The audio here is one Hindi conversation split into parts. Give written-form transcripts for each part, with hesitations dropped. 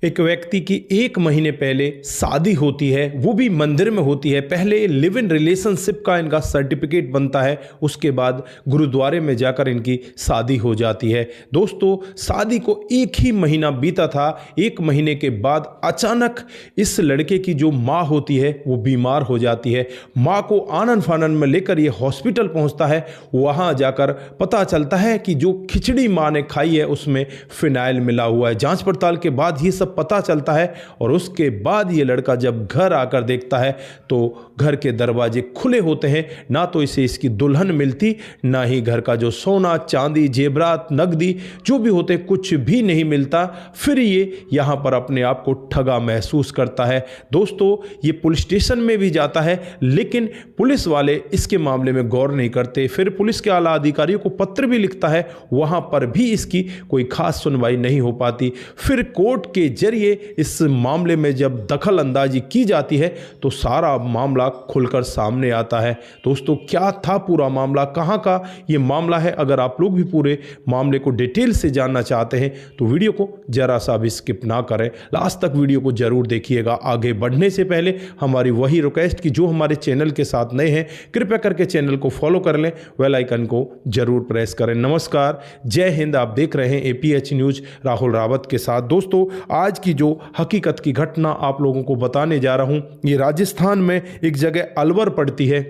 एक व्यक्ति की 1 महीने पहले शादी होती है, वो भी मंदिर में होती है। पहले लिव इन रिलेशनशिप का इनका सर्टिफिकेट बनता है, उसके बाद गुरुद्वारे में जाकर इनकी शादी हो जाती है। दोस्तों, शादी को 1 ही महीना बीता था। 1 महीने के बाद अचानक इस लड़के की जो माँ होती है वो बीमार हो जाती है। माँ को आनन फानन में लेकर ये हॉस्पिटल पहुंचता है। वहां जाकर पता चलता है कि जो खिचड़ी माँ ने खाई है उसमें फिनाइल मिला हुआ है। जांच पड़ताल के बाद ये सब पता चलता है और उसके बाद ये लड़का जब घर आकर देखता है तो घर के दरवाजे खुले होते हैं। ना तो इसे इसकी दुल्हन मिलती, ना ही घर का जो सोना चांदी जेवरात नकदी जो भी होते कुछ भी नहीं मिलता। फिर ये यहाँ पर अपने आप को ठगा महसूस करता है। दोस्तों, ये पुलिस स्टेशन में भी जाता है, लेकिन पुलिस वाले इसके मामले में गौर नहीं करते। फिर पुलिस के आला अधिकारियों को पत्र भी लिखता है, वहाँ पर भी इसकी कोई खास सुनवाई नहीं हो पाती। फिर कोर्ट के जरिए इस मामले में जब दखल अंदाजी की जाती है तो सारा मामला खुलकर सामने आता है। दोस्तों, क्या था पूरा मामला, कहाँ का ये मामला है, अगर आप लोग भी पूरे मामले को डिटेल से जानना चाहते हैं तो वीडियो को जरा सा भी स्किप ना करें, लास्ट तक वीडियो को जरूर देखिएगा। आगे बढ़ने से पहले हमारी वही रिक्वेस्ट कि जो हमारे चैनल के साथ नए हैं कृपया करके चैनल को फॉलो कर लें, बेल आइकन को जरूर प्रेस करें। नमस्कार, जय हिंद। आप देख रहे हैं APH न्यूज राहुल रावत के साथ। दोस्तों, आज की जो हकीकत की घटना आप लोगों को बताने जा रहा हूं, ये राजस्थान में एक जगह अलवर पड़ती है।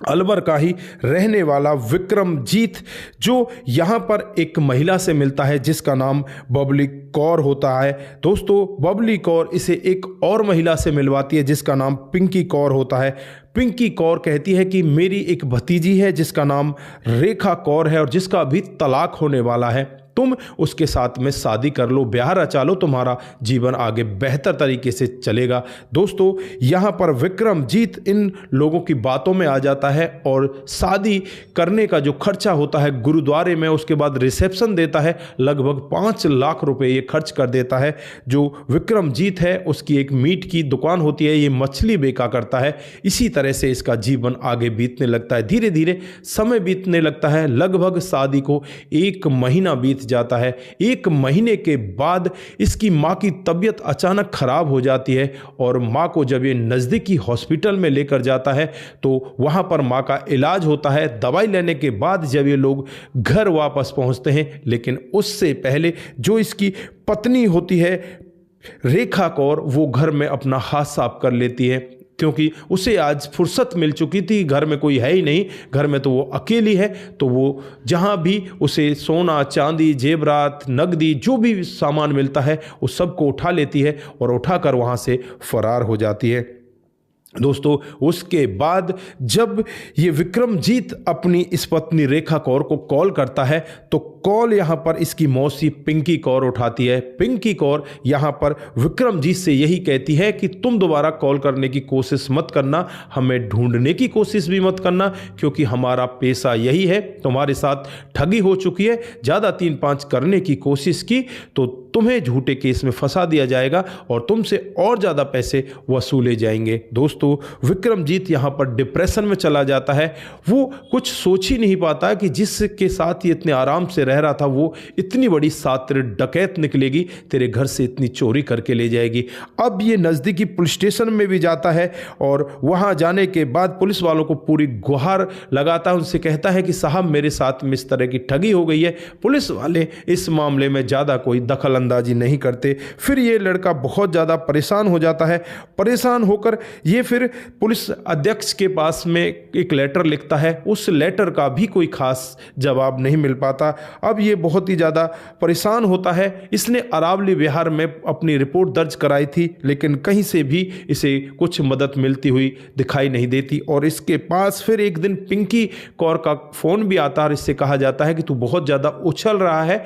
अलवर का ही रहने वाला विक्रमजीत जो यहाँ पर एक महिला से मिलता है जिसका नाम बबली कौर होता है। दोस्तों, बबली कौर इसे एक और महिला से मिलवाती है जिसका नाम पिंकी कौर होता है। पिंकी कौर कहती है कि मेरी एक भतीजी है जिसका नाम रेखा कौर है और जिसका अभी तलाक होने वाला है, तुम उसके साथ में शादी कर लो, ब्याह रचा लो, तुम्हारा जीवन आगे बेहतर तरीके से चलेगा। दोस्तों, यहाँ पर विक्रमजीत इन लोगों की बातों में आ जाता है और शादी करने का जो खर्चा होता है गुरुद्वारे में, उसके बाद रिसेप्शन देता है, लगभग 5 लाख रुपए ये खर्च कर देता है। जो विक्रमजीत है उसकी एक मीट की दुकान होती है, ये मछली बेचा करता है। इसी तरह से इसका जीवन आगे बीतने लगता है। धीरे धीरे समय बीतने लगता है। लगभग शादी को 1 महीना बीत जाता है। 1 महीने के बाद इसकी मां की तबीयत अचानक खराब हो जाती है और मां को जब ये नज़दीकी हॉस्पिटल में लेकर जाता है तो वहां पर मां का इलाज होता है। दवाई लेने के बाद जब ये लोग घर वापस पहुंचते हैं, लेकिन उससे पहले जो इसकी पत्नी होती है रेखा कौर, वो घर में अपना हाथ साफ कर लेती है क्योंकि उसे आज फुर्सत मिल चुकी थी। घर में कोई है ही नहीं, घर में तो वो अकेली है। तो वो जहाँ भी उसे सोना चांदी जेवरात नकदी जो भी सामान मिलता है उस सबको उठा लेती है और उठाकर वहाँ से फरार हो जाती है। दोस्तों, उसके बाद जब ये विक्रमजीत अपनी इस पत्नी रेखा कौर को कॉल करता है तो कॉल यहाँ पर इसकी मौसी पिंकी कौर उठाती है। पिंकी कौर यहाँ पर विक्रमजीत से यही कहती है कि तुम दोबारा कॉल करने की कोशिश मत करना, हमें ढूंढने की कोशिश भी मत करना, क्योंकि हमारा पेशा यही है। तुम्हारे साथ ठगी हो चुकी है, ज़्यादा 3-5 करने की कोशिश की तो तुम्हें झूठे केस में फंसा दिया जाएगा और तुमसे और ज़्यादा पैसे वसूले जाएंगे। दोस्तों, विक्रमजीत यहाँ पर डिप्रेशन में चला जाता है। वो कुछ सोच ही नहीं पाता कि जिसके साथ ये इतने आराम से रह रहा था वो इतनी बड़ी सातिर डकैत निकलेगी, तेरे घर से इतनी चोरी करके ले जाएगी। अब ये नज़दीकी पुलिस स्टेशन में भी जाता है और वहाँ जाने के बाद पुलिस वालों को पूरी गुहार लगाता है, उनसे कहता है कि साहब मेरे साथ में इस तरह की ठगी हो गई है। पुलिस वाले इस मामले में ज़्यादा कोई दखल अंदाजी नहीं करते। फिर ये लड़का बहुत ज़्यादा परेशान हो जाता है। परेशान होकर ये फिर पुलिस अध्यक्ष के पास में एक लेटर लिखता है। उस लेटर का भी कोई खास जवाब नहीं मिल पाता। अब ये बहुत ही ज़्यादा परेशान होता है। इसने अरावली विहार में अपनी रिपोर्ट दर्ज कराई थी, लेकिन कहीं से भी इसे कुछ मदद मिलती हुई दिखाई नहीं देती और इसके पास फिर एक दिन पिंकी कौर का फ़ोन भी आता है और इससे कहा जाता है कि तू बहुत ज़्यादा उछल रहा है,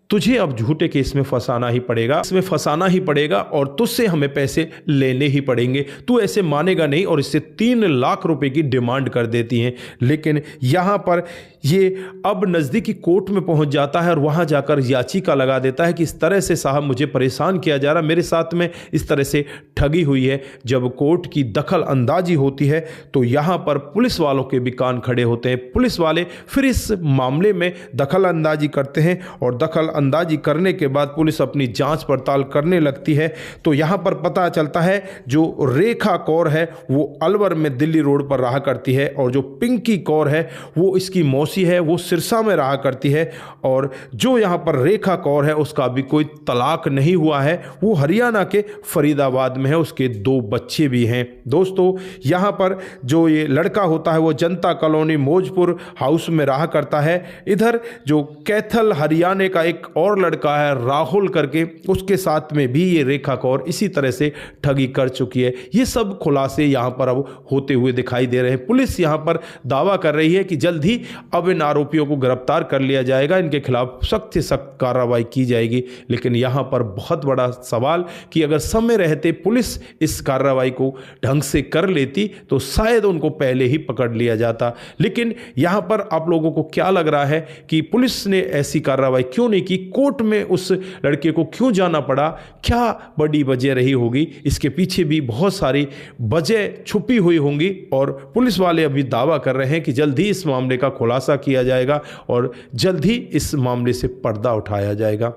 तुझे अब झूठे केस में फंसाना ही पड़ेगा, इसमें फंसाना ही पड़ेगा और तुझसे हमें पैसे लेने ही पड़ेंगे, तू ऐसे मानेगा नहीं। और इससे 3 लाख रुपए की डिमांड कर देती हैं। लेकिन यहाँ पर ये अब नज़दीकी कोर्ट में पहुंच जाता है और वहां जाकर याचिका लगा देता है कि इस तरह से साहब मुझे परेशान किया जा रहा, मेरे साथ में इस तरह से ठगी हुई है। जब कोर्ट की दखल अंदाजी होती है तो यहाँ पर पुलिस वालों के भी कान खड़े होते हैं। पुलिस वाले फिर इस मामले में दखल अंदाजी करते हैं और दखल अंदाजी करने के बाद पुलिस अपनी जांच पड़ताल करने लगती है। तो यहाँ पर पता चलता है जो रेखा कौर है वो अलवर में दिल्ली रोड पर रहा करती है और जो पिंकी कौर है वो इसकी मौसी है, वो सिरसा में रहा करती है। और जो यहाँ पर रेखा कौर है उसका भी कोई तलाक नहीं हुआ है, वो हरियाणा के फरीदाबाद में है, उसके 2 बच्चे भी हैं। दोस्तों यहाँ पर जो ये लड़का होता है वो जनता कॉलोनी मौजपुर हाउस में रहा करता है। इधर जो कैथल हरियाणा का एक और लड़का है राहुल करके, उसके साथ में भी ये रेखा कौर इसी तरह से ठगी कर चुकी है। ये सब खुलासे यहाँ पर अब होते हुए दिखाई दे रहे हैं। पुलिस यहाँ पर दावा कर रही है कि जल्द ही अब इन आरोपियों को गिरफ्तार कर लिया जाएगा, इनके खिलाफ सख्त से सख्त कार्रवाई की जाएगी। लेकिन यहाँ पर बहुत बड़ा सवाल कि अगर समय रहते पुलिस इस कार्रवाई को ढंग से कर लेती तो शायद उनको पहले ही पकड़ लिया जाता। लेकिन यहाँ पर आप लोगों को क्या लग रहा है कि पुलिस ने ऐसी कार्रवाई क्यों नहीं की, कोर्ट में उस लड़के को क्यों जाना पड़ा, क्या बड़ी वजह रही होगी? इसके पीछे भी बहुत सारी वजह छुपी हुई होंगी और पुलिस वाले अभी दावा कर रहे हैं कि जल्द ही इस मामले का खुलासा किया जाएगा और जल्द ही इस मामले से पर्दा उठाया जाएगा।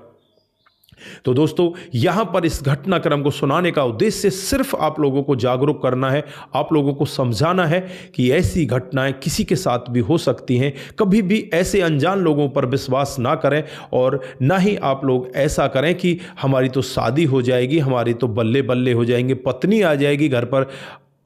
तो दोस्तों यहाँ पर इस घटनाक्रम को सुनाने का उद्देश्य सिर्फ आप लोगों को जागरूक करना है, आप लोगों को समझाना है कि ऐसी घटनाएं किसी के साथ भी हो सकती हैं। कभी भी ऐसे अनजान लोगों पर विश्वास ना करें और ना ही आप लोग ऐसा करें कि हमारी तो शादी हो जाएगी, हमारी तो बल्ले बल्ले हो जाएंगे, पत्नी आ जाएगी घर पर,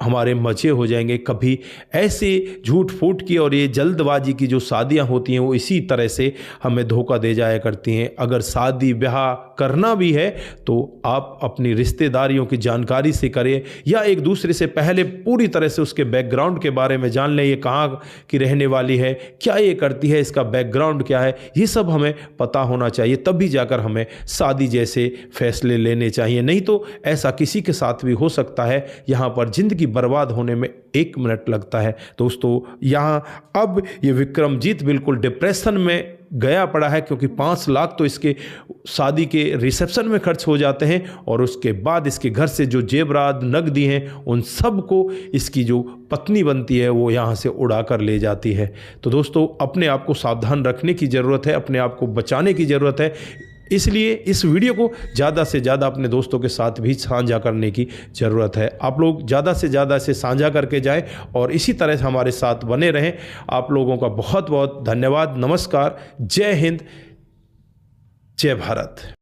हमारे मजे हो जाएंगे। कभी ऐसे झूठ फूट की और ये जल्दबाजी की जो शादियां होती हैं वो इसी तरह से हमें धोखा दे जाया करती हैं। अगर शादी ब्याह करना भी है तो आप अपनी रिश्तेदारियों की जानकारी से करें या एक दूसरे से पहले पूरी तरह से उसके बैकग्राउंड के बारे में जान लें। ये कहाँ की रहने वाली है, क्या ये करती है, इसका बैकग्राउंड क्या है, ये सब हमें पता होना चाहिए। तभी जाकर हमें शादी जैसे फैसले लेने चाहिए, नहीं तो ऐसा किसी के साथ भी हो सकता है। यहाँ पर जिंदगी बर्बाद होने में 1 मिनट लगता है। दोस्तों यहाँ अब ये विक्रमजीत बिल्कुल डिप्रेशन में गया पड़ा है क्योंकि 5 लाख तो इसके शादी के रिसेप्शन में खर्च हो जाते हैं और उसके बाद इसके घर से जो जेवरात नगदी हैं उन सब को इसकी जो पत्नी बनती है वो यहाँ से उड़ा कर ले जाती है। तो दोस्तों अपने आप को सावधान रखने की ज़रूरत है, अपने आप को बचाने की ज़रूरत है। इसलिए इस वीडियो को ज़्यादा से ज़्यादा अपने दोस्तों के साथ भी साझा करने की ज़रूरत है। आप लोग ज़्यादा से ज़्यादा इसे साझा करके जाएं और इसी तरह से हमारे साथ बने रहें। आप लोगों का बहुत बहुत धन्यवाद। नमस्कार, जय हिंद, जय भारत।